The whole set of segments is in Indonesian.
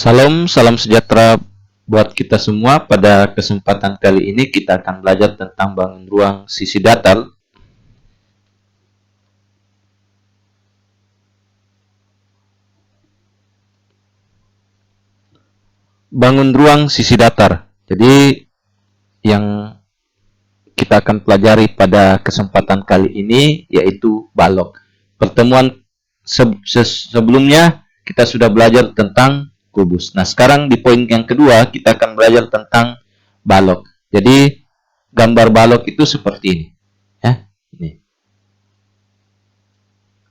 Salam, salam sejahtera buat kita semua. Pada kesempatan kali ini kita akan belajar tentang bangun ruang sisi datar. Bangun ruang sisi datar. Jadi yang kita akan pelajari pada kesempatan kali ini yaitu balok. Pertemuan sebelumnya kita sudah belajar tentang kubus. Nah, sekarang di poin yang kedua kita akan belajar tentang balok. Jadi gambar balok itu seperti ini, ya. Ini.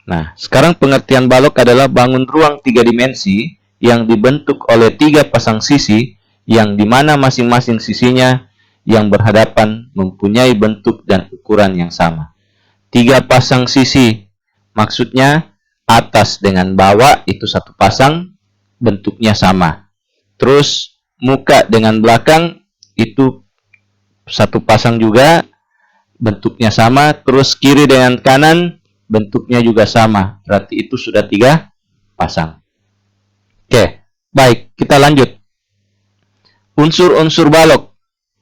Nah, sekarang pengertian balok adalah bangun ruang 3 dimensi yang dibentuk oleh 3 pasang sisi yang dimana masing-masing sisinya yang berhadapan mempunyai bentuk dan ukuran yang sama. 3 pasang sisi maksudnya atas dengan bawah itu satu pasang, bentuknya sama. Terus muka dengan belakang itu satu pasang juga, bentuknya sama. Terus kiri dengan kanan bentuknya juga sama. Berarti itu sudah 3 pasang. Oke, baik, kita lanjut. Unsur-unsur balok.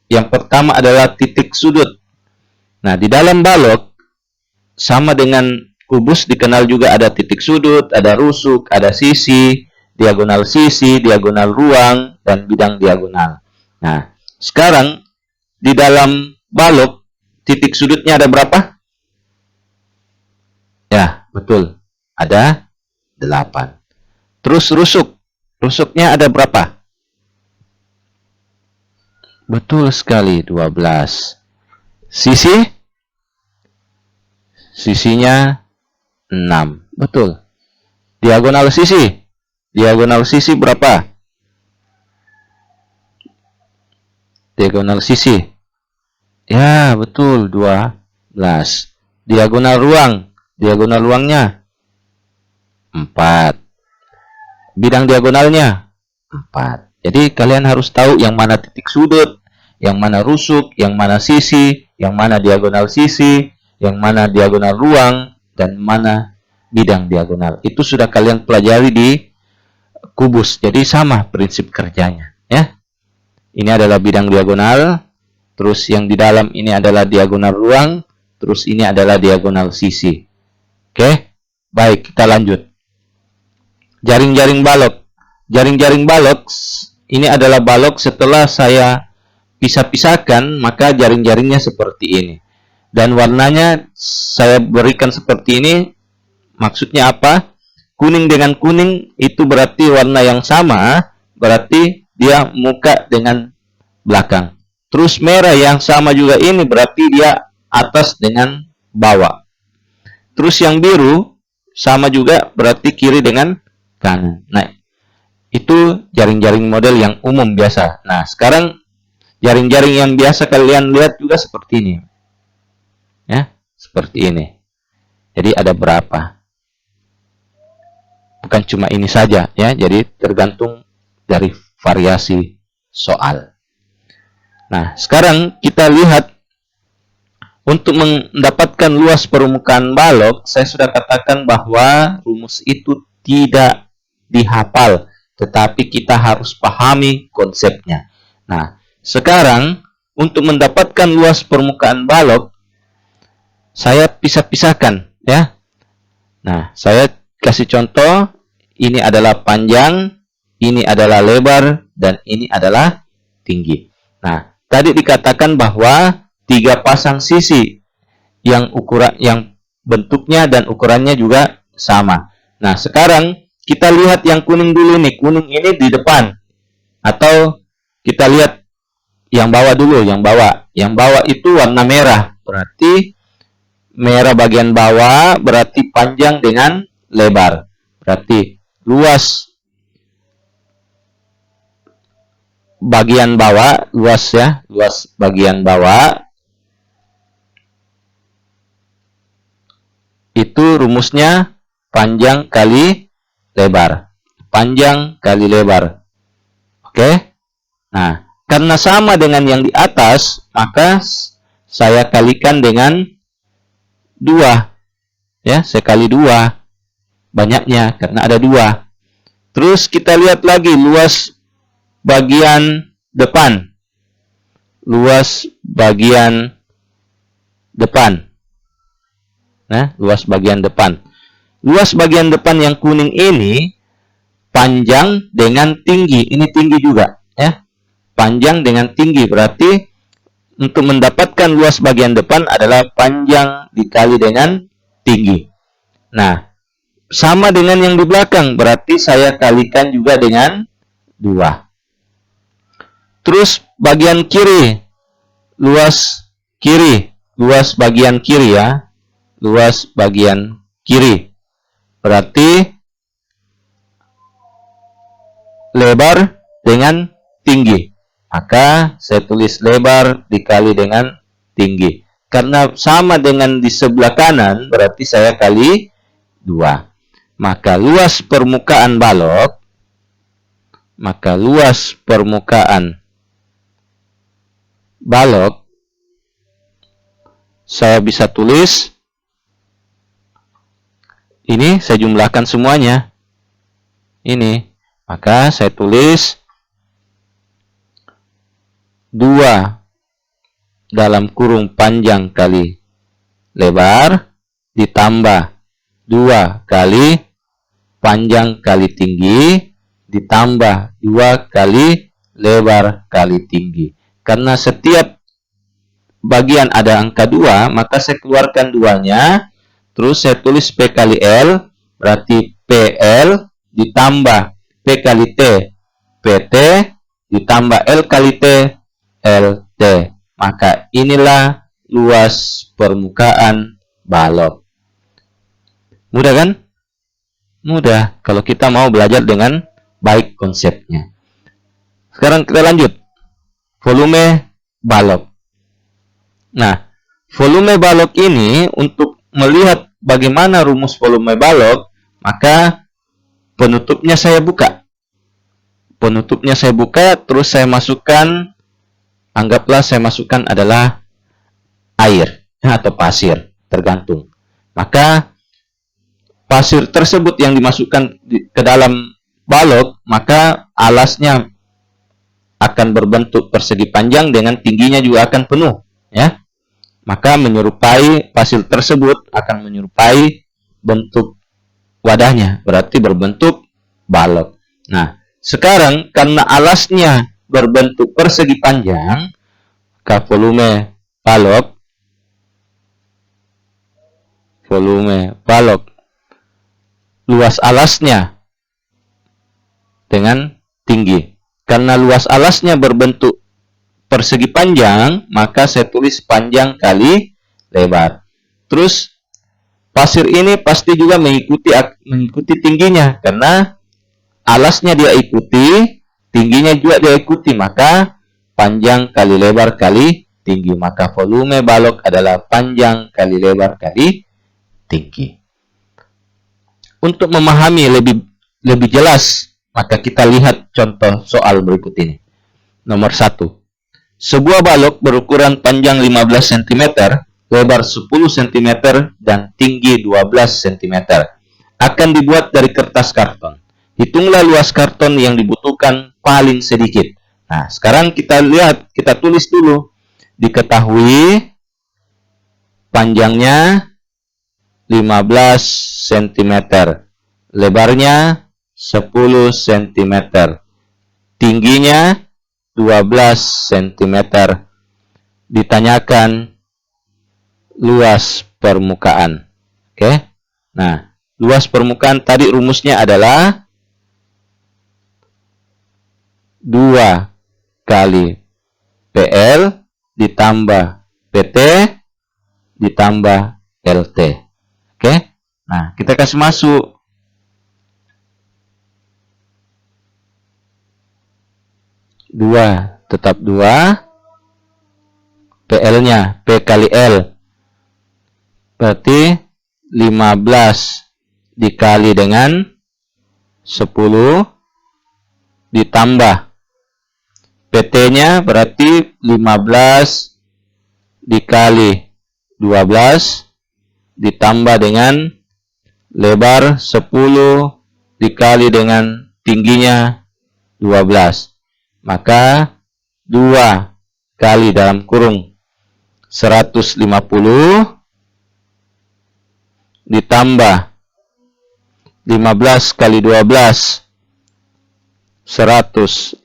Yang pertama adalah titik sudut. Nah, di dalam balok sama dengan kubus dikenal juga ada titik sudut, ada rusuk, ada sisi, diagonal ruang, dan bidang diagonal. Nah, sekarang di dalam balok titik sudutnya ada berapa? Ya, betul. Ada 8. Terus rusuknya ada berapa? Betul sekali, 12. Sisinya 6. Betul. Diagonal sisi berapa? Diagonal sisi. Ya, betul, 12. Diagonal ruangnya 4. Bidang diagonalnya 4. Jadi kalian harus tahu yang mana titik sudut, yang mana rusuk, yang mana sisi, yang mana diagonal sisi, yang mana diagonal ruang, dan mana bidang diagonal. Itu sudah kalian pelajari di kubus. Jadi sama prinsip kerjanya, ya. Ini adalah bidang diagonal, terus yang di dalam ini adalah diagonal ruang, terus ini adalah diagonal sisi. Oke? Baik, kita lanjut. Jaring-jaring balok. Jaring-jaring balok ini adalah balok setelah saya pisah-pisahkan, maka jaring-jaringnya seperti ini. Dan warnanya saya berikan seperti ini. Maksudnya apa? Kuning dengan kuning itu berarti warna yang sama, berarti dia muka dengan belakang. Terus merah yang sama juga ini berarti dia atas dengan bawah. Terus yang biru sama juga berarti kiri dengan kanan. Nah, itu jaring-jaring model yang umum biasa. Nah, sekarang jaring-jaring yang biasa kalian lihat juga seperti ini. Ya, seperti ini. Jadi ada berapa? Bukan cuma ini saja, ya. Jadi tergantung dari variasi soal. Nah, sekarang kita lihat untuk mendapatkan luas permukaan balok, saya sudah katakan bahwa rumus itu tidak dihafal, tetapi kita harus pahami konsepnya. Nah, sekarang untuk mendapatkan luas permukaan balok, saya pisah-pisahkan, ya. Nah, saya kasih contoh, ini adalah panjang, ini adalah lebar, dan ini adalah tinggi. Nah, tadi dikatakan bahwa 3 pasang sisi yang bentuknya dan ukurannya juga sama. Nah, sekarang kita lihat yang kuning dulu nih. Kuning ini di depan. Atau kita lihat yang bawah dulu, yang bawah. Yang bawah itu warna merah. Berarti merah bagian bawah berarti panjang dengan lebar. Berarti luas bagian bawah, luas bagian bawah itu rumusnya panjang kali lebar. Panjang kali lebar. Oke? Nah, karena sama dengan yang di atas, maka saya kalikan dengan 2. Ya, saya kali 2. Banyaknya karena ada 2. Terus kita lihat lagi luas bagian depan. Luas bagian depan. Nah, luas bagian depan. Luas bagian depan yang kuning ini panjang dengan tinggi. Ini tinggi juga, ya. Panjang dengan tinggi berarti untuk mendapatkan luas bagian depan adalah panjang dikali dengan tinggi. Nah, sama dengan yang di belakang, berarti saya kalikan juga dengan 2. Terus bagian kiri, luas bagian kiri ya, luas bagian kiri. Berarti lebar dengan tinggi. Maka saya tulis lebar dikali dengan tinggi. Karena sama dengan di sebelah kanan, berarti saya kali 2. Maka luas permukaan balok, saya bisa tulis, ini saya jumlahkan semuanya. Ini, maka saya tulis 2 dalam kurung panjang kali lebar ditambah 2 kali panjang kali tinggi ditambah 2 kali lebar kali tinggi. Karena setiap bagian ada angka 2, maka saya keluarkan 2-nya, terus saya tulis P kali L, berarti PL ditambah P kali T, PT, ditambah L kali T, LT. Maka inilah luas permukaan balok. Mudah kan? Mudah kalau kita mau belajar dengan baik konsepnya. Sekarang kita lanjut. Volume balok. Nah, volume balok ini untuk melihat bagaimana rumus volume balok, maka penutupnya saya buka. Terus saya masukkan, anggaplah saya masukkan adalah air atau pasir, tergantung. Maka pasir tersebut yang dimasukkan ke dalam balok, maka alasnya akan berbentuk persegi panjang dengan tingginya juga akan penuh, ya. Maka menyerupai pasir tersebut akan menyerupai bentuk wadahnya, berarti berbentuk balok. Nah, sekarang karena alasnya berbentuk persegi panjang, maka volume balok luas alasnya dengan tinggi. Karena luas alasnya berbentuk persegi panjang, maka saya tulis panjang kali lebar. Terus pasir ini pasti juga mengikuti tingginya, karena alasnya dia ikuti, tingginya juga dia ikuti, maka panjang kali lebar kali tinggi. Maka volume balok adalah panjang kali lebar kali tinggi. Untuk memahami lebih jelas, maka kita lihat contoh soal berikut ini. Nomor 1. Sebuah balok berukuran panjang 15 cm, lebar 10 cm, dan tinggi 12 cm. Akan dibuat dari kertas karton. Hitunglah luas karton yang dibutuhkan paling sedikit. Nah, sekarang kita lihat, kita tulis dulu. Diketahui panjangnya 15 cm, lebarnya 10 cm, tingginya 12 cm. Ditanyakan luas permukaan. Oke. Nah, luas permukaan tadi rumusnya adalah 2 kali PL ditambah PT ditambah LT. Oke. Nah, kita kasih masuk. Tetap 2. PL-nya P kali L. Berarti 15 dikali dengan 10 ditambah PT-nya berarti 15 dikali 12 ditambah dengan lebar 10 dikali dengan tingginya 12. Maka 2 kali dalam kurung 150 ditambah 15 kali 12 180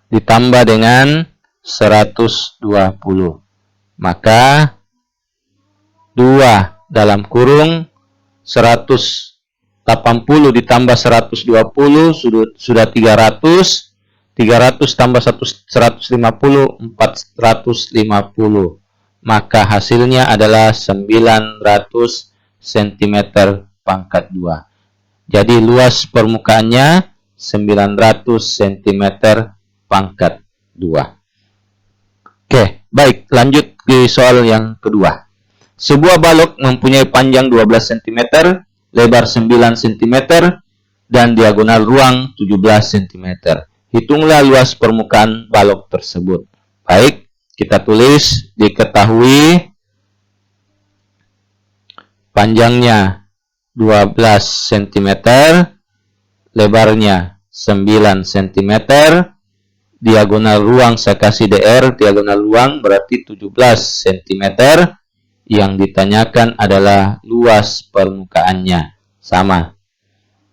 ditambah dengan 120. Maka 2 dalam kurung 180 ditambah 120 sudah 300. 300 tambah 150 450. Maka hasilnya adalah 900 cm pangkat 2. Jadi luas permukaannya 900 cm pangkat 2. Oke, baik, lanjut ke soal yang kedua. Sebuah balok mempunyai panjang 12 cm, lebar 9 cm, dan diagonal ruang 17 cm. Hitunglah luas permukaan balok tersebut. Baik, kita tulis, diketahui panjangnya 12 cm, lebarnya 9 cm, diagonal ruang saya kasih DR, diagonal ruang berarti 17 cm. Yang ditanyakan adalah luas permukaannya. Sama.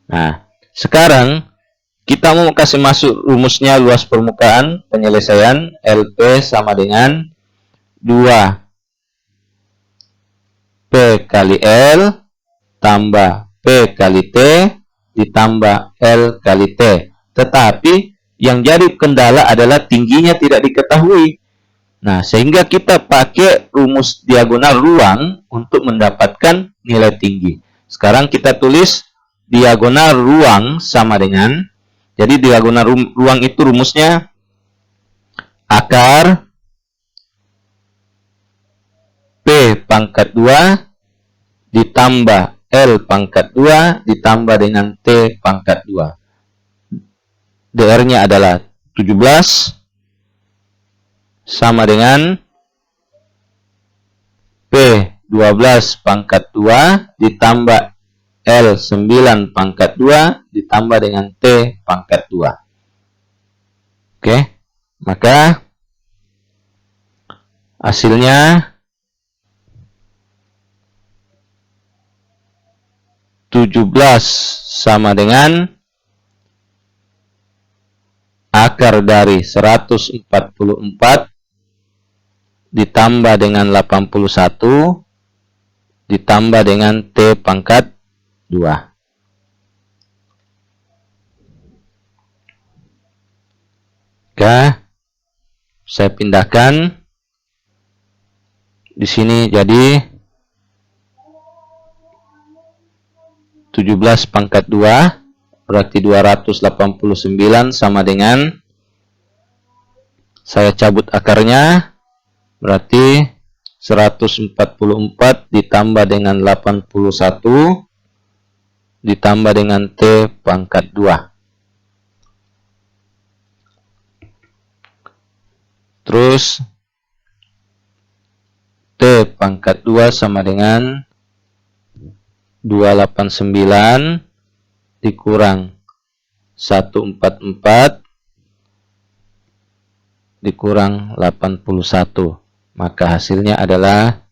Nah, sekarang kita mau kasih masuk rumusnya luas permukaan penyelesaian LP sama dengan 2P kali L tambah P kali T ditambah L kali T. Tetapi yang jadi kendala adalah tingginya tidak diketahui. Nah, sehingga kita pakai rumus diagonal ruang untuk mendapatkan nilai tinggi. Sekarang kita tulis diagonal ruang sama dengan, jadi diagonal ruang itu rumusnya akar P pangkat 2 ditambah L pangkat 2 ditambah dengan T pangkat 2. DR-nya adalah 17 sama dengan P 12 pangkat 2 ditambah L 9 pangkat 2 ditambah dengan T pangkat 2. Oke, maka hasilnya 17 sama dengan akar dari 144 ditambah dengan 81 ditambah dengan T pangkat 2. Oke, saya pindahkan di sini jadi 17 pangkat 2 berarti 289 sama dengan, saya cabut akarnya, berarti 144 ditambah dengan 81 ditambah dengan T pangkat 2. Terus T pangkat 2 sama dengan 289 dikurang 144 dikurang 81. Maka hasilnya adalah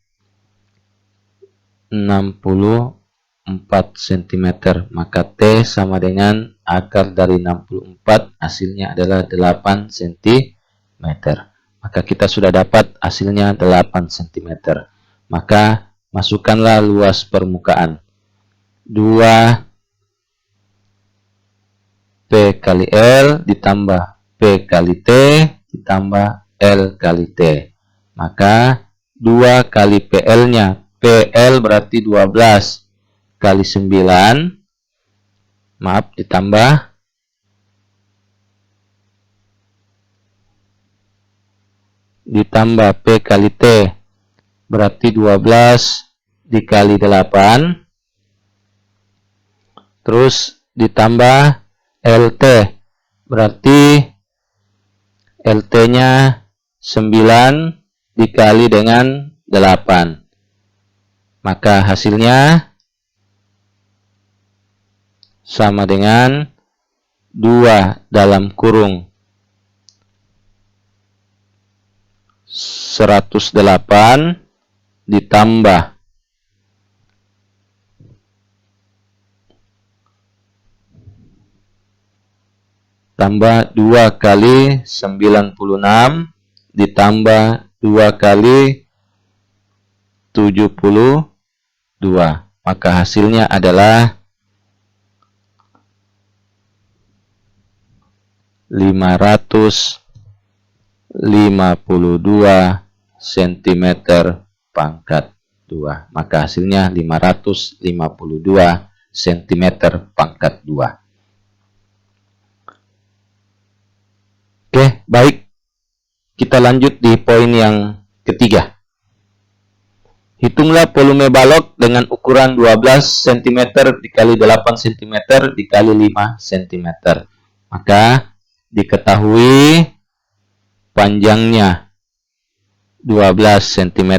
64 cm. Maka T sama dengan akar dari 64, hasilnya adalah 8 cm. Maka kita sudah dapat hasilnya 8 cm. Maka masukkanlah luas permukaan 2P kali L ditambah P kali T ditambah L kali T. Maka 2 kali PL-nya, PL berarti 12 kali 9, maaf, ditambah P kali T berarti 12 dikali 8, terus ditambah LT berarti LT-nya 9 dikali dengan 8. Maka hasilnya sama dengan 2 dalam kurung 108 ditambah 2 kali 96 ditambah 2 kali 72. Maka hasilnya adalah 552 cm pangkat 2. Maka hasilnya 552 cm pangkat 2. Oke, baik. Kita lanjut di poin yang ketiga. Hitunglah volume balok dengan ukuran 12 cm dikali 8 cm dikali 5 cm. Maka diketahui panjangnya 12 cm.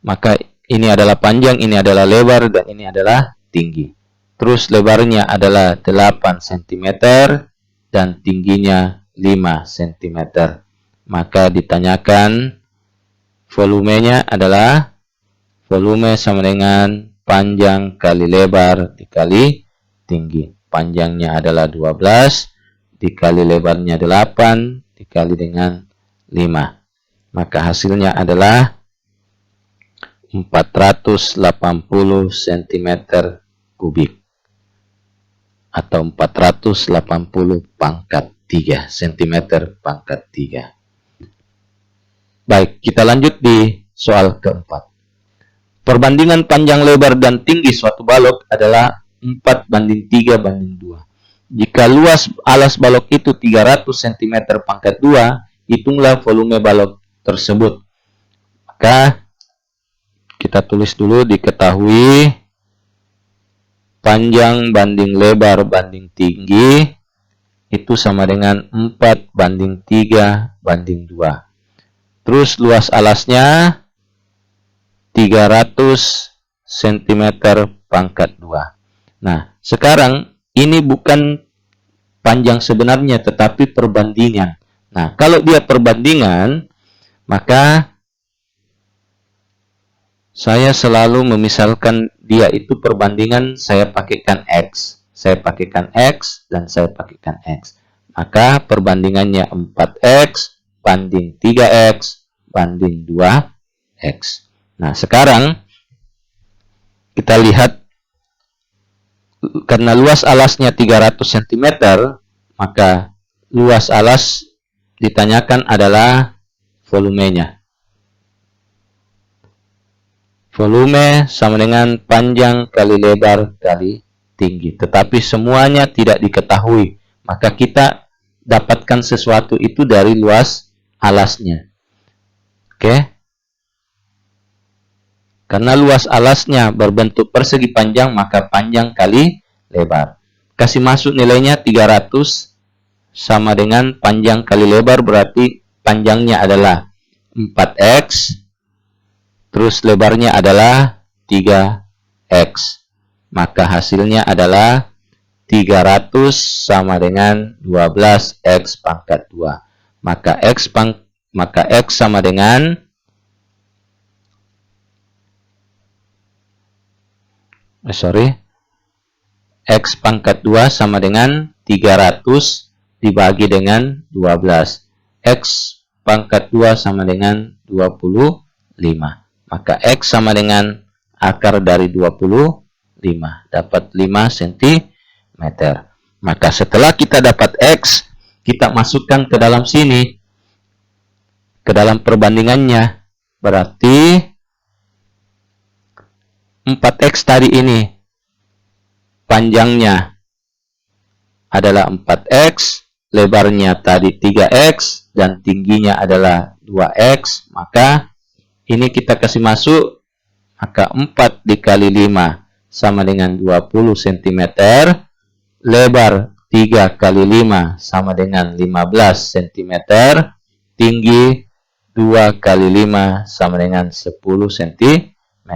Maka ini adalah panjang, ini adalah lebar, dan ini adalah tinggi. Terus lebarnya adalah 8 cm dan tingginya 5 cm. Maka ditanyakan volumenya adalah volume sama dengan panjang kali lebar dikali tinggi. Panjangnya adalah 12 dikali lebarnya 8 dikali dengan 5. Maka hasilnya adalah 480 cm kubik atau 480 pangkat 3 cm pangkat 3. Baik, kita lanjut di soal keempat. Perbandingan panjang lebar dan tinggi suatu balok adalah 4:3:2. Jika luas alas balok itu 300 cm pangkat 2, hitunglah volume balok tersebut. Maka kita tulis dulu, diketahui panjang banding lebar banding tinggi itu sama dengan 4:3:2. Terus luas alasnya 300 cm pangkat 2. Nah, sekarang ini bukan panjang sebenarnya tetapi perbandingan. Nah, kalau dia perbandingan, maka saya selalu memisalkan dia itu perbandingan, saya pakaikan X. Saya pakaikan X dan saya pakaikan X. Maka perbandingannya 4X banding 3X banding 2X. Nah, sekarang kita lihat, karena luas alasnya 300 cm, maka luas alas ditanyakan adalah volumenya. Volume sama dengan panjang kali lebar kali tinggi. Tetapi semuanya tidak diketahui. Maka kita dapatkan sesuatu itu dari luas alasnya. Oke? Karena luas alasnya berbentuk persegi panjang, maka panjang kali lebar. Kasih masuk nilainya 300 sama dengan panjang kali lebar, berarti panjangnya adalah 4X. Terus lebarnya adalah 3X. Maka hasilnya adalah 300 sama dengan 12X pangkat 2. Maka X sama dengan X pangkat 2 sama dengan 300 dibagi dengan 12. X pangkat 2 sama dengan 25. Maka X sama dengan akar dari 25. Dapat 5 cm. Maka setelah kita dapat X, kita masukkan ke dalam sini, ke dalam perbandingannya. Berarti 4X tadi ini panjangnya adalah 4X, lebarnya tadi 3X, dan tingginya adalah 2X. Maka ini kita kasih masuk, maka 4 dikali 5 sama dengan 20 cm. Lebar 3 kali 5 sama dengan 15 cm. Tinggi 2 kali 5 sama dengan 10 cm.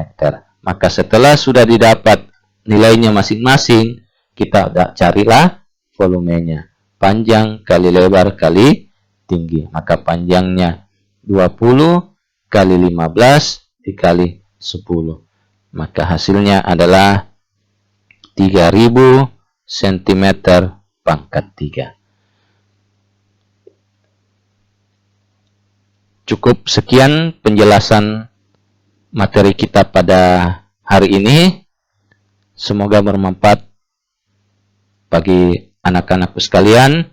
Maka setelah sudah didapat nilainya masing-masing, kita carilah volumenya. Panjang kali lebar kali tinggi. Maka panjangnya 20 kali 15 dikali 10. Maka hasilnya adalah 3000 cm pangkat 3. Cukup sekian penjelasan materi kita pada hari ini. Semoga bermanfaat bagi anak-anakku sekalian.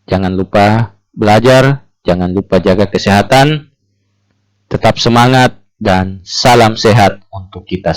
Jangan lupa belajar, jangan lupa jaga kesehatan, tetap semangat, dan salam sehat untuk kita.